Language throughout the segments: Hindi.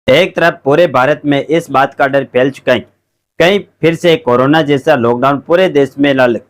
एक तरफ पूरे भारत में इस बात का डर फैल चुका है, कहीं फिर से कोरोना जैसा लॉकडाउन पूरे देश में ला लगे।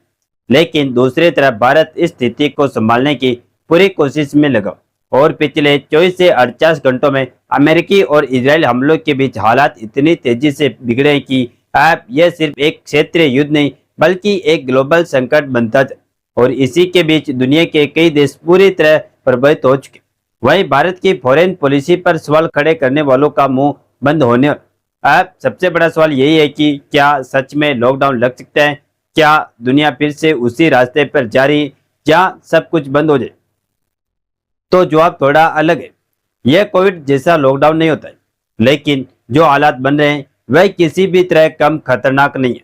लेकिन दूसरी तरफ भारत इस स्थिति को संभालने की पूरी कोशिश में लगा और पिछले 24 से 48 घंटों में अमेरिकी और इजराइल हमलों के बीच हालात इतनी तेजी से बिगड़े कि अब यह सिर्फ एक क्षेत्रीय युद्ध नहीं बल्कि एक ग्लोबल संकट बनता था। और इसी के बीच दुनिया के कई देश पूरी तरह प्रभावित हो चुके। वहीं भारत की फॉरेन पॉलिसी पर सवाल खड़े करने वालों का मुंह बंद होने। अब सबसे बड़ा सवाल यही है कि क्या सच में लॉकडाउन लग सकता है? क्या दुनिया फिर से उसी रास्ते पर जा रही जहां सब कुछ बंद हो जाए? तो जवाब थोड़ा अलग है। यह कोविड जैसा लॉकडाउन नहीं होता है, लेकिन जो हालात बन रहे हैं वह किसी भी तरह कम खतरनाक नहीं है,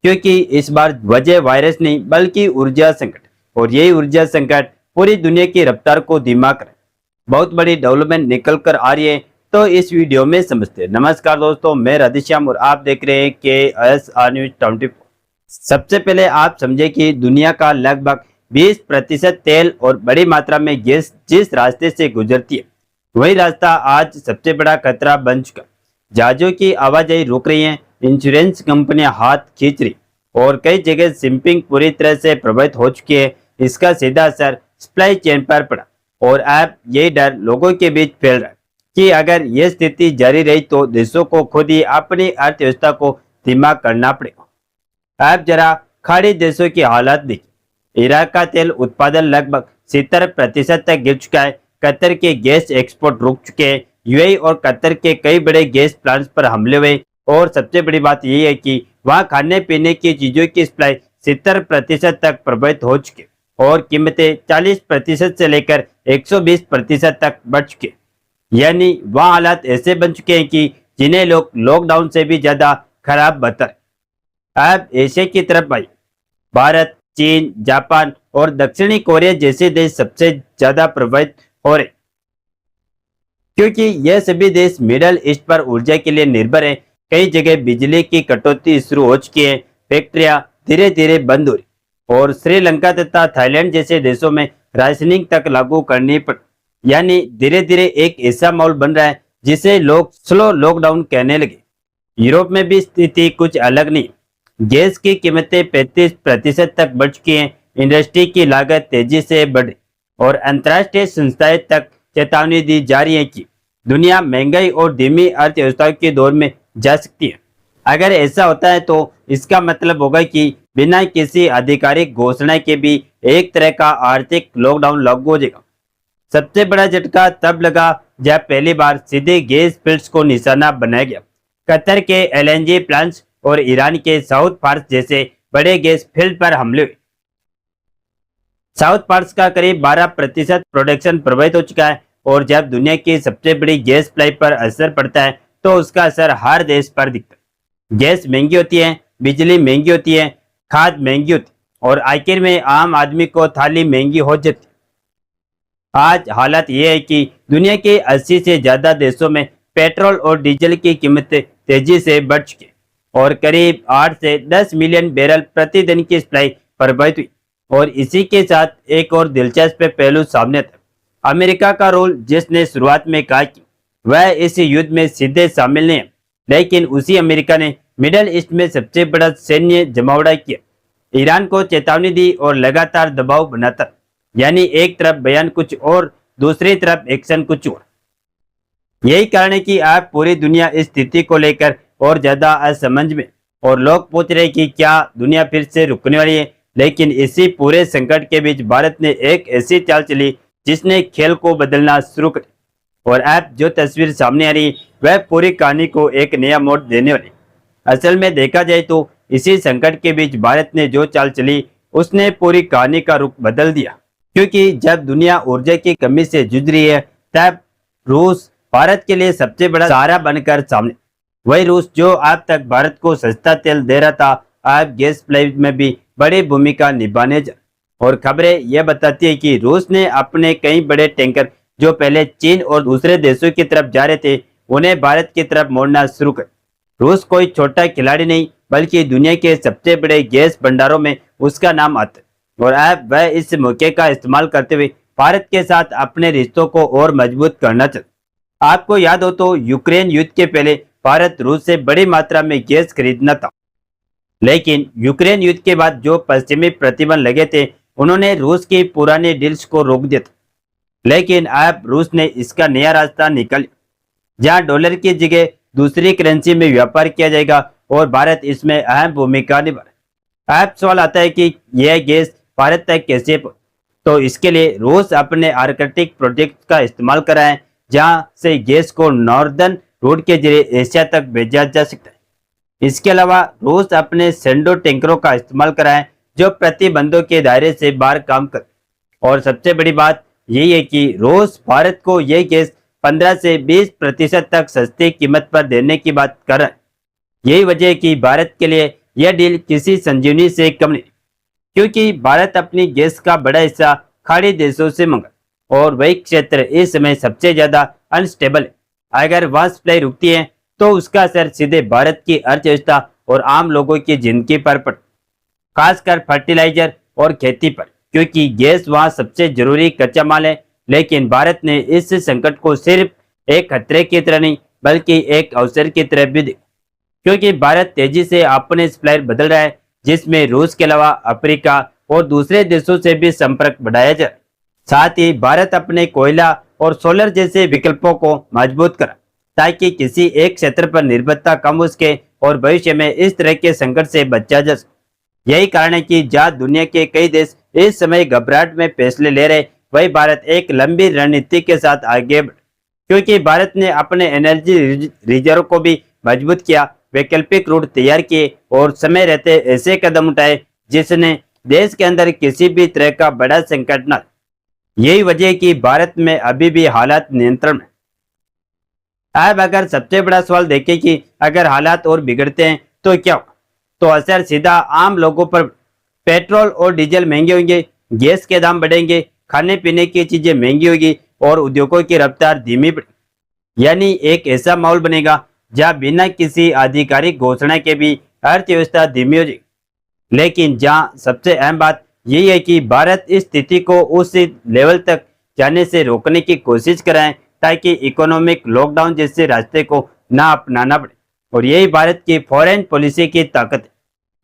क्योंकि इस बार वजह वायरस नहीं बल्कि ऊर्जा संकट। और यही ऊर्जा संकट पूरी दुनिया की रफ्तार को धीमा कर बहुत बड़ी डेवलपमेंट निकल कर आ रही है। तो इस वीडियो में समझते हैं। नमस्कार दोस्तों, मैं राधेश्याम और आप देख रहे हैं KSR न्यूज 24। सबसे पहले आप समझे कि दुनिया का लगभग 20% तेल और बड़ी मात्रा में गैस जिस रास्ते से गुजरती है, वही रास्ता आज सबसे बड़ा खतरा बन चुका। जहाजों की आवाजाही रुक रही है, इंश्योरेंस कंपनियां हाथ खींच रही और कई जगह शिपिंग पूरी तरह से प्रभावित हो चुकी है। इसका सीधा असर सप्लाई चेन पर पड़ा और अब यही डर लोगों के बीच फैल रहा है कि अगर यह स्थिति जारी रही तो देशों को खुद ही अपनी अर्थव्यवस्था को धीमा करना पड़ेगा। अब जरा खाड़ी देशों की हालत देखिए। इराक का तेल उत्पादन लगभग 70% तक गिर चुका है। कतर के गैस एक्सपोर्ट रुक चुके हैं। यूएई और कतर के कई बड़े गैस प्लांट्स पर हमले हुए और सबसे बड़ी बात यही है कि वहां खाने पीने की चीजों की सप्लाई 70% तक प्रभावित हो चुकी और कीमतें 40% से लेकर 120% तक बढ़ चुके। यानी वहां हालात ऐसे बन चुके हैं कि जिन्हें लोग लॉकडाउन से भी ज्यादा खराब बता। अब एशिया की तरफ आई। भारत, चीन, जापान और दक्षिणी कोरिया जैसे देश सबसे ज्यादा प्रभावित हो रहे, क्योंकि यह सभी देश मिडल ईस्ट पर ऊर्जा के लिए निर्भर है। कई जगह बिजली की कटौती शुरू हो चुकी है, फैक्ट्रियां धीरे धीरे बंद हो रही और श्रीलंका तथा थाईलैंड जैसे देशों में राशनिंग तक लागू करनी पड़। यानी धीरे धीरे एक ऐसा माहौल बन रहा है जिसे लोग स्लो लॉकडाउन कहने लगे। यूरोप में भी स्थिति कुछ अलग नहीं। गैस की कीमतें 35% तक बढ़ चुकी हैं, इंडस्ट्री की लागत तेजी से बढ़ रही और अंतर्राष्ट्रीय संस्थाएं तक चेतावनी दी जा रही है कि दुनिया महंगाई और धीमी अर्थव्यवस्था के दौर में जा सकती है। अगर ऐसा होता है तो इसका मतलब होगा कि बिना किसी आधिकारिक घोषणा के भी एक तरह का आर्थिक लॉकडाउन लागू हो जाएगा। सबसे बड़ा झटका तब लगा जब पहली बार सीधे गैस फील्ड्स को निशाना बनाया गया। कतर के LNG प्लांट्स और ईरान के साउथ फार्स जैसे बड़े गैस फील्ड पर हमले हुए। साउथ फार्स का करीब 12% प्रोडक्शन प्रभावित हो चुका है और जब दुनिया की सबसे बड़ी गैस सप्लाई पर असर पड़ता है तो उसका असर हर देश पर दिखता है। गैस महंगी होती है, बिजली महंगी होती है, खाद महंगी होती है और आखिर में आम आदमी को थाली महंगी हो जाती है। आज हालत यह है कि दुनिया के 80 से ज्यादा देशों में पेट्रोल और डीजल की कीमतें तेजी से बढ़ चुकी और करीब 8 से 10 मिलियन बैरल प्रतिदिन की सप्लाई प्रभावित हुई। और इसी के साथ एक और दिलचस्प पहलू सामने आता। अमेरिका का रोल, जिसने शुरुआत में कहा कि वह इस युद्ध में सीधे शामिल नहीं है, लेकिन उसी अमेरिका ने मिडल ईस्ट में सबसे बड़ा सैन्य जमावड़ा किया, ईरान को चेतावनी दी और लगातार दबाव बनाता। यानी एक तरफ बयान कुछ और, दूसरी तरफ एक्शन कुछ और। यही कारण है कि आज पूरी दुनिया इस स्थिति को लेकर और ज्यादा असमंज में और लोग पूछ रहे कि क्या दुनिया फिर से रुकने वाली है। लेकिन इसी पूरे संकट के बीच भारत ने एक ऐसी चाल चली जिसने खेल को बदलना शुरू कर और अब जो तस्वीर सामने आ रही वह पूरी कहानी को एक नया मोड़ देने वाली। असल में देखा जाए तो इसी संकट के बीच भारत ने जो चाल चली उसने पूरी कहानी का रुख बदल दिया, क्योंकि जब दुनिया ऊर्जा की कमी से जूझ रही है तब रूस भारत के लिए सबसे बड़ा सहारा बनकर सामने। वही रूस जो अब तक भारत को सस्ता तेल दे रहा था, अब गैस सप्लाई में भी बड़ी भूमिका निभाने जा। और खबरें यह बताती है कि रूस ने अपने कई बड़े टैंकर जो पहले चीन और दूसरे देशों की तरफ जा रहे थे उन्हें भारत की तरफ मोड़ना शुरू कर। रूस कोई छोटा खिलाड़ी नहीं बल्कि दुनिया के सबसे बड़े गैस भंडारों में उसका नाम आता है और अब वह इस मौके का इस्तेमाल करते हुए भारत के साथ अपने रिश्तों को और मजबूत करना चाहता। आपको याद हो तो यूक्रेन युद्ध के पहले भारत रूस से बड़ी मात्रा में गैस खरीदना था, लेकिन यूक्रेन युद्ध के बाद जो पश्चिमी प्रतिबंध लगे थे उन्होंने रूस की पुरानी डील्स को रोक दिया था। लेकिन अब रूस ने इसका नया रास्ता निकाल, जहां डॉलर की जगह दूसरी करेंसी में व्यापार किया जाएगा और भारत इसमें अहम भूमिका निभा रहा है। अब सवाल आता है कि यह गैस भारत तक कैसे तो इसके लिए रूस अपने आर्कटिक प्रोजेक्ट का इस्तेमाल कर रहा है, जहां से गैस को नॉर्दर्न रूट के जरिए एशिया तक भेजा जा सकता है। इसके अलावा रूस अपने सेंडो टैंकरों का इस्तेमाल कर रहा है, जो प्रतिबंधों के दायरे से बाहर काम कर। और सबसे बड़ी बात यही है कि रूस भारत को यह गैस 15 से 20% तक सस्ती कीमत पर देने की बात कर रहा है। यही वजह है कि भारत के लिए यह डील किसी संजीवनी से कम नहीं, क्योंकि भारत अपनी गैस का बड़ा हिस्सा खाड़ी देशों से मंगा और वही क्षेत्र इस समय सबसे ज्यादा अनस्टेबल है। अगर वहां सप्लाई रुकती है तो उसका असर सीधे भारत की अर्थव्यवस्था और आम लोगों की जिंदगी पर पड़, खासकर फर्टिलाइजर और खेती पर, क्योंकि गैस वहां सबसे जरूरी कच्चा माल है। लेकिन भारत ने इस संकट को सिर्फ एक खतरे की तरह नहीं बल्कि एक अवसर की तरह भी देखा, क्योंकि भारत तेजी से अपने सप्लायर बदल रहा है, जिसमें रूस के अलावा अफ्रीका और दूसरे देशों से भी संपर्क बढ़ाया जाए। साथ ही भारत अपने कोयला और सोलर जैसे विकल्पों को मजबूत करा, ताकि किसी एक क्षेत्र पर निर्भरता कम हो सके और भविष्य में इस तरह के संकट से बचा जा सके। यही कारण है कि जहां दुनिया के कई देश इस समय घबराहट में फैसले ले रहे, वही भारत एक लंबी रणनीति के साथ आगे बढ़, क्योंकि भारत ने अपने एनर्जी रिजर्व को भी मजबूत किया, वैकल्पिक रूट तैयार किए और समय रहते ऐसे कदम उठाए जिसने देश के अंदर किसी भी तरह का बड़ा संकट न। यही वजह है कि भारत में अभी भी हालात नियंत्रण में। अब अगर सबसे बड़ा सवाल देखें कि अगर हालात और बिगड़ते हैं तो क्या होगा, तो असर सीधा आम लोगों पर। पेट्रोल और डीजल महंगे होंगे, गैस के दाम बढ़ेंगे, खाने पीने की चीजें महंगी होगी और उद्योगों की रफ्तार धीमी पड़ेगी। यानी एक ऐसा माहौल बनेगा जहां बिना किसी आधिकारिक घोषणा के भी अर्थव्यवस्था धीमी हो जाएगी। लेकिन जहां सबसे अहम बात यही है कि भारत इस स्थिति को उस लेवल तक जाने से रोकने की कोशिश कराएं, ताकि इकोनॉमिक लॉकडाउन जैसे रास्ते को ना अपनाना पड़े। और यही भारत की फॉरेन पॉलिसी की ताकत है,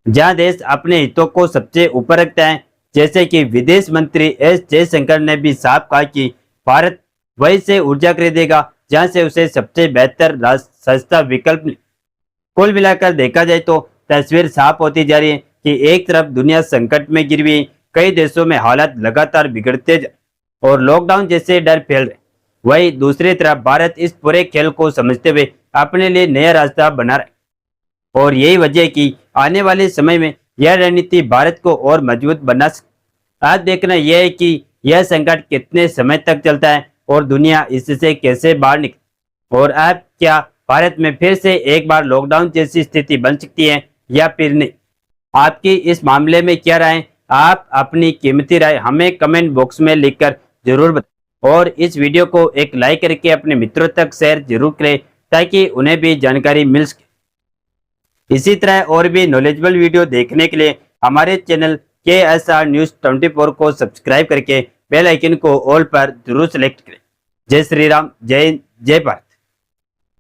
जहां देश अपने हितों को सबसे ऊपर रखता है। जैसे कि विदेश मंत्री एस जयशंकर ने भी साफ कहा कि भारत वही से ऊर्जा खरीदेगा जहां से उसे सबसे बेहतर सस्ता विकल्प मिले। कुल मिलाकर देखा जाए तो तस्वीर साफ होती जा रही है कि एक तरफ दुनिया संकट में गिर हुई, कई देशों में हालात लगातार बिगड़ते जा और लॉकडाउन जैसे डर फैल रहे, वही दूसरी तरफ भारत इस पूरे खेल को समझते हुए अपने लिए नया रास्ता बना रहा है। और यही वजह है कि आने वाले समय में यह रणनीति भारत को और मजबूत बना सकती। आज देखना यह है कि यह संकट कितने समय तक चलता है और दुनिया इससे कैसे बाहर निकले। और अब क्या भारत में फिर से एक बार लॉकडाउन जैसी स्थिति बन सकती है या फिर नहीं? आपकी इस मामले में क्या राय? आप अपनी कीमती राय हमें कमेंट बॉक्स में लिखकर जरूर बताएं और इस वीडियो को एक लाइक करके अपने मित्रों तक शेयर जरूर करें, ताकि उन्हें भी जानकारी मिल सके। इसी तरह और भी नॉलेजेबल वीडियो देखने के लिए हमारे चैनल KSR News 24 को सब्सक्राइब करके बेल आइकन को ऑल पर जरूर सेलेक्ट करें। जय श्री राम, जय हिंद, जय भारत।